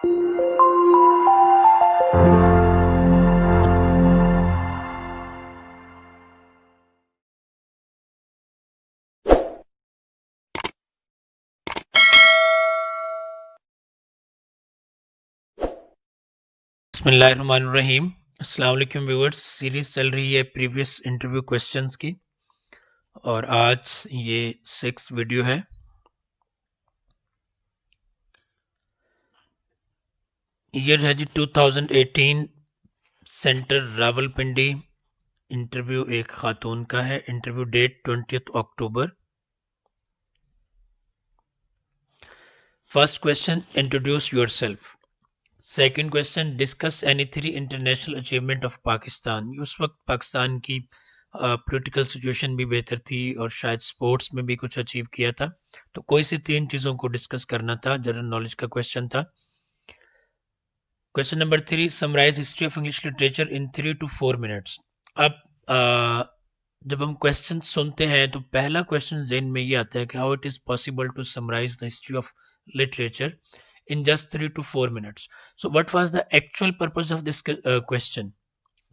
बिस्मिल्लाहिर्रहमानिर्रहीम। अस्सलाम वालेकुम व्यूअर्स। सीरीज चल रही है प्रीवियस इंटरव्यू क्वेश्चंस की और आज ये 6 वीडियो है। ईयर है जी 2018। सेंटर रावलपिंडी। इंटरव्यू एक खातून का है। Interview date 20 October. First question, introduce yourself. Second question, discuss any 3 international achievement of Pakistan. उस वक्त पाकिस्तान की पॉलिटिकल सिचुएशन भी बेहतर थी और शायद स्पोर्ट्स में भी कुछ अचीव किया था, तो कोई सी 3 चीज़ों को डिस्कस करना था। जनरल नॉलेज का क्वेश्चन था। Question number 3, summarise history of English literature in 3 to 4 minutes. अब जब हम क्वेश्चन सुनते हैं तो पहला क्वेश्चन ज़हन में ये आता है कि how it is possible to summarise the history of literature in just 3 to 4 minutes. So what was the actual purpose of this question?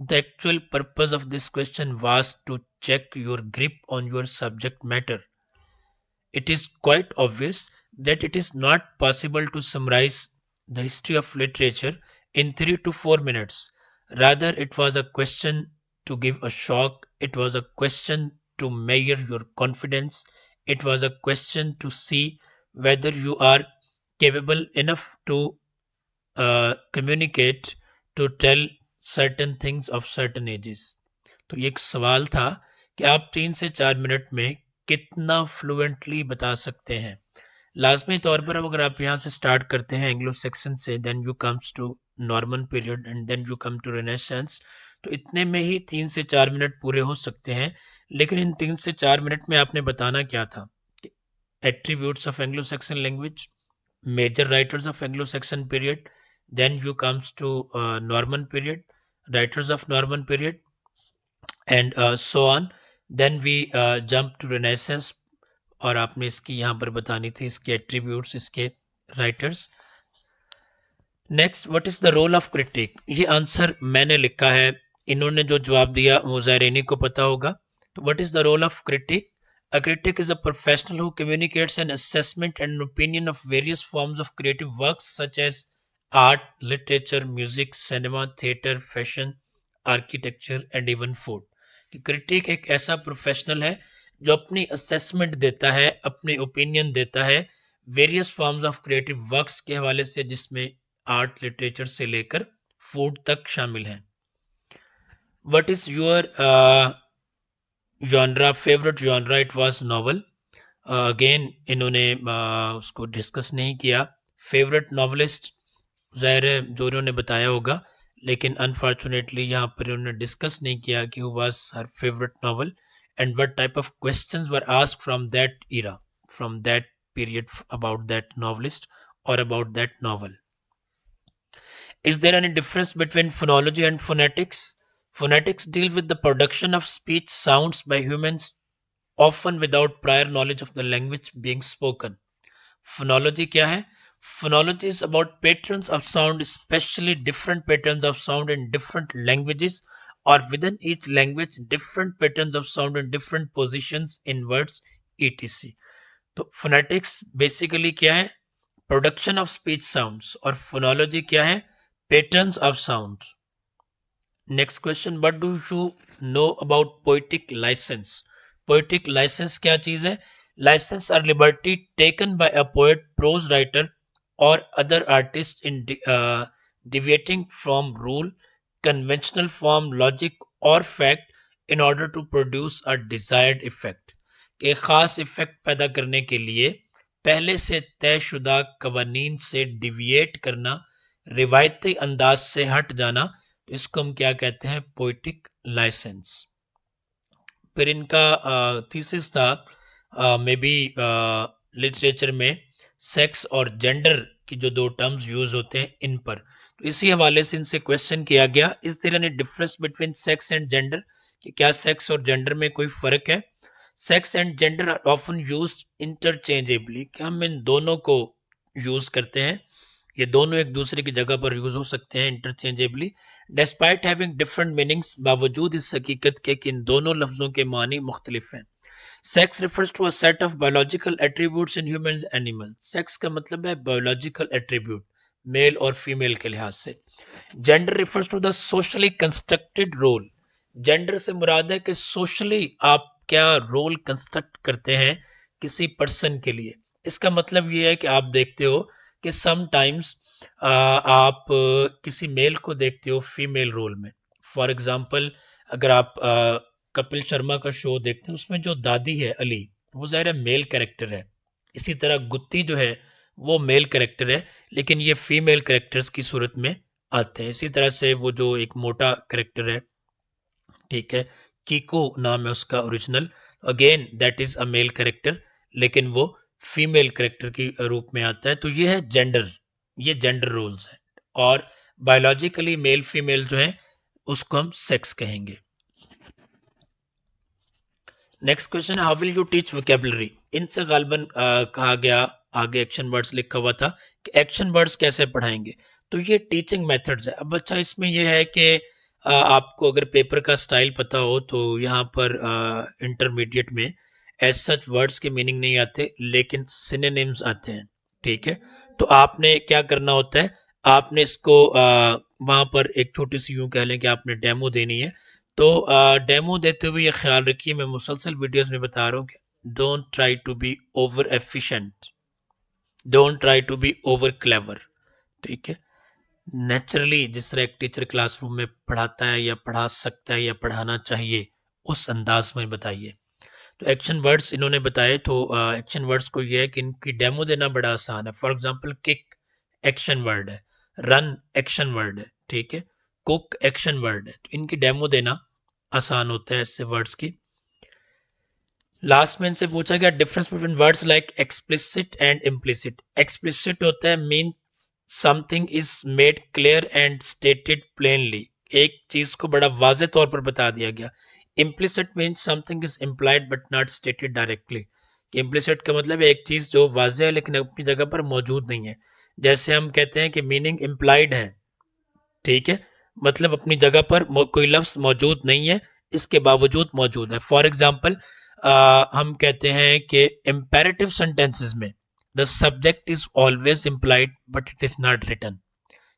The actual purpose of this question was to check your grip on your subject matter. It is quite obvious that it is not possible to summarize the history of literature in 3 to 4 minutes. Rather, it was a question to give a shock. It was a question to measure your confidence. It was a question to see whether you are capable enough to communicate, to tell certain things of certain ages. तो ये एक सवाल था कि आप 3 से 4 minute में कितना फ्लुएंटली बता सकते हैं। लाजमी तौर पर अब अगर आप यहाँ से स्टार्ट करते हैं एंग्लो सेक्शन से, then you comes to Norman period and then you come to renaissance, तो इतने में ही 3 से 4 मिनट पूरे हो सकते हैं। लेकिन इन 3 से 4 मिनट में आपने बताना क्या था? Attributes of Anglo Saxon language, major writers of Anglo-Saxon period, then you comes to Norman period, writers of Norman period, and so on. Then we jump to Renaissance और आपने इसकी यहाँ पर बतानी थी इसके एट्रीब्यूट्स, इसके writers. Next, what is the role of critic. ये आंसर मैंने लिखा है, इन्होंने जो जवाब दिया वो ज़ायरीनी को पता होगा। तो what is the role of critic? A critic is a professional who communicates an assessment and an opinion of various forms of creative works such as art, literature, music, cinema, theatre, fashion, architecture and even food. कि critic एक ऐसा professional है जो अपनी assessment देता है, अपने opinion देता है various forms of creative works के हवाले से, जिसमें आर्ट, लिटरेचर से लेकर फूड तक शामिल हैं। What is your genre, favourite genre? It was novel. Again इन्होंने उसको डिस्कस नहीं किया। फेवरेट नॉवलिस्ट, ज़ाहिर है जो इन्होंने बताया होगा, लेकिन अनफॉर्चुनेटली यहाँ पर इन्होंने डिस्कस नहीं किया कि who was her favourite novel and what type of questions were asked from that era, from that period about that novelist or about that novel. Is there any difference between phonology and phonetics? Phonetics deal with the production of speech sounds by humans, often without prior knowledge of the language being spoken. Phonology क्या है? Phonology is about patterns of sound, especially different patterns of sound in different languages or within each language, different patterns of sound in different positions in words, etc. तो phonetics basically क्या है? Production of speech sounds, और phonology क्या है? Patterns of sound. Next question, what do you know about poetic licence? Poetic licence क्या चीज है? Licence or liberty taken by a poet, prose writer और other artist in deviating from rule, conventional form, logic और fact in order to produce a desired effect. एक खास effect पैदा करने के लिए पहले से तयशुदा कवानीन से डिविएट करना, रिवायती अंदाज से हट जाना, तो इसको हम क्या कहते हैं? Poetic licence. फिर इनका थीसिस था मे बी लिटरेचर में सेक्स और जेंडर की जो 2 टर्म्स यूज होते हैं इन पर, तो इसी हवाले से इनसे क्वेश्चन किया गया, is there any difference between sex and gender, कि क्या सेक्स और जेंडर में कोई फर्क है? Sex and gender are often used interchangeably, कि हम इन दोनों को यूज करते हैं ये दोनों एक दूसरे की जगह पर यूज हो सकते हैं interchangeably, despite having different meanings, बावजूद इस हकीकत के कि इन दोनों लफ्जों के मानी मुख्तलिफ हैं। Sex refers to a set of biological attributes in human animal. Sex का मतलब है बायोलॉजिकल एट्रीब्यूट, मेल और फीमेल के लिहाज से। Gender refers to the socially constructed role. Gender से मुराद है कि सोशली आप क्या रोल कंस्ट्रक्ट करते हैं किसी पर्सन के लिए। इसका मतलब ये है कि आप देखते हो कि समटाइम्स आप किसी मेल को देखते हो फीमेल रोल में। फॉर एग्जांपल, अगर आप कपिल शर्मा का शो देखते हैं, उसमें जो दादी है अली, वो ज़ाहिर है मेल कैरेक्टर है। इसी तरह गुत्ती जो है वो मेल कैरेक्टर है, लेकिन ये फीमेल कैरेक्टर्स की सूरत में आते हैं। इसी तरह से वो जो एक मोटा कैरेक्टर है, ठीक है, कीको नाम है उसका original, again that is a male character, लेकिन वो फीमेल कैरेक्टर की रूप में आता है। तो ये है जेंडर, ये जेंडर रोल्स हैं। और बायोलॉजिकली मेल फीमेल जो है उसको हम सेक्स कहेंगे। Next question, how will you teach vocabulary. इनसे गालबन कहा गया, आगे एक्शन वर्ड्स लिखा हुआ था कि एक्शन वर्ड्स कैसे पढ़ाएंगे। तो ये टीचिंग मेथड्स है। अब अच्छा, इसमें ये है कि आपको अगर पेपर का स्टाइल पता हो तो यहाँ पर इंटरमीडिएट में एज सच वर्ड्स के मीनिंग नहीं आते, लेकिन सिनोनिम्स आते हैं। ठीक है, तो आपने क्या करना होता है, आपने इसको वहां पर एक छोटी सी यूं कह लें कि आपने डेमो देनी है। तो डेमो देते हुए ये ख्याल रखिए, मैं मुसलसल वीडियोस में बता रहा हूँ कि don't try to be over efficient, don't try to be over clever. ठीक है, नेचुरली जिस तरह एक टीचर क्लासरूम में पढ़ाता है या पढ़ा सकता है या पढ़ाना चाहिए, उस अंदाज में बताइए। तो एक्शन वर्ड्स इन्होंने बताए, तो एक्शन वर्ड्स को ये है कि इनकी डेमो देना बड़ा आसान है। For example, kick action word है, रन एक्शन वर्ड है, ठीक है, कुक एक्शन वर्ड है। तो इनकी डेमो देना आसान होता है ऐसे वर्ड्स की। लास्ट में इनसे पूछा गया difference between words like explicit and implicit. Explicit होता है mean something is made clear and stated plainly, एक चीज को बड़ा वाजे तौर पर बता दिया गया। Implicit mean something is implied but not stated directly. Implicit का मतलब है एक चीज जो वाजे है लेकिन अपनी जगह पर मौजूद नहीं है। जैसे हम कहते हैं कि मीनिंग इम्प्लाइड है, ठीक है, मतलब अपनी जगह पर कोई लफ्ज मौजूद नहीं है, इसके बावजूद मौजूद है। फॉर एग्जाम्पल, हम कहते हैं कि इम्पेरेटिव सेंटेंसेस में the subject is always implied but it is not written.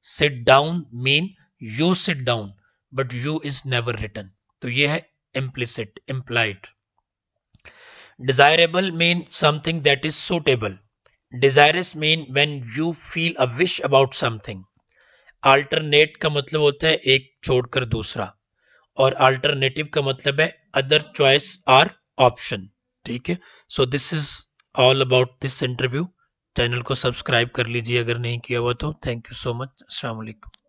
Sit down mean you sit down, but you is never written. तो ये है implicit, implied. Desirable mean something that is suitable. Desirous mean when you feel a wish about something. Alternate का मतलब होता है एक छोड़कर दूसरा, और अल्टरनेटिव का मतलब है अदर चॉइस और ऑप्शन। ठीक है, so this is all about this interview. Channel को सब्सक्राइब कर लीजिए अगर नहीं किया हुआ तो। Thank you so much. अस्सलाम वालेकुम।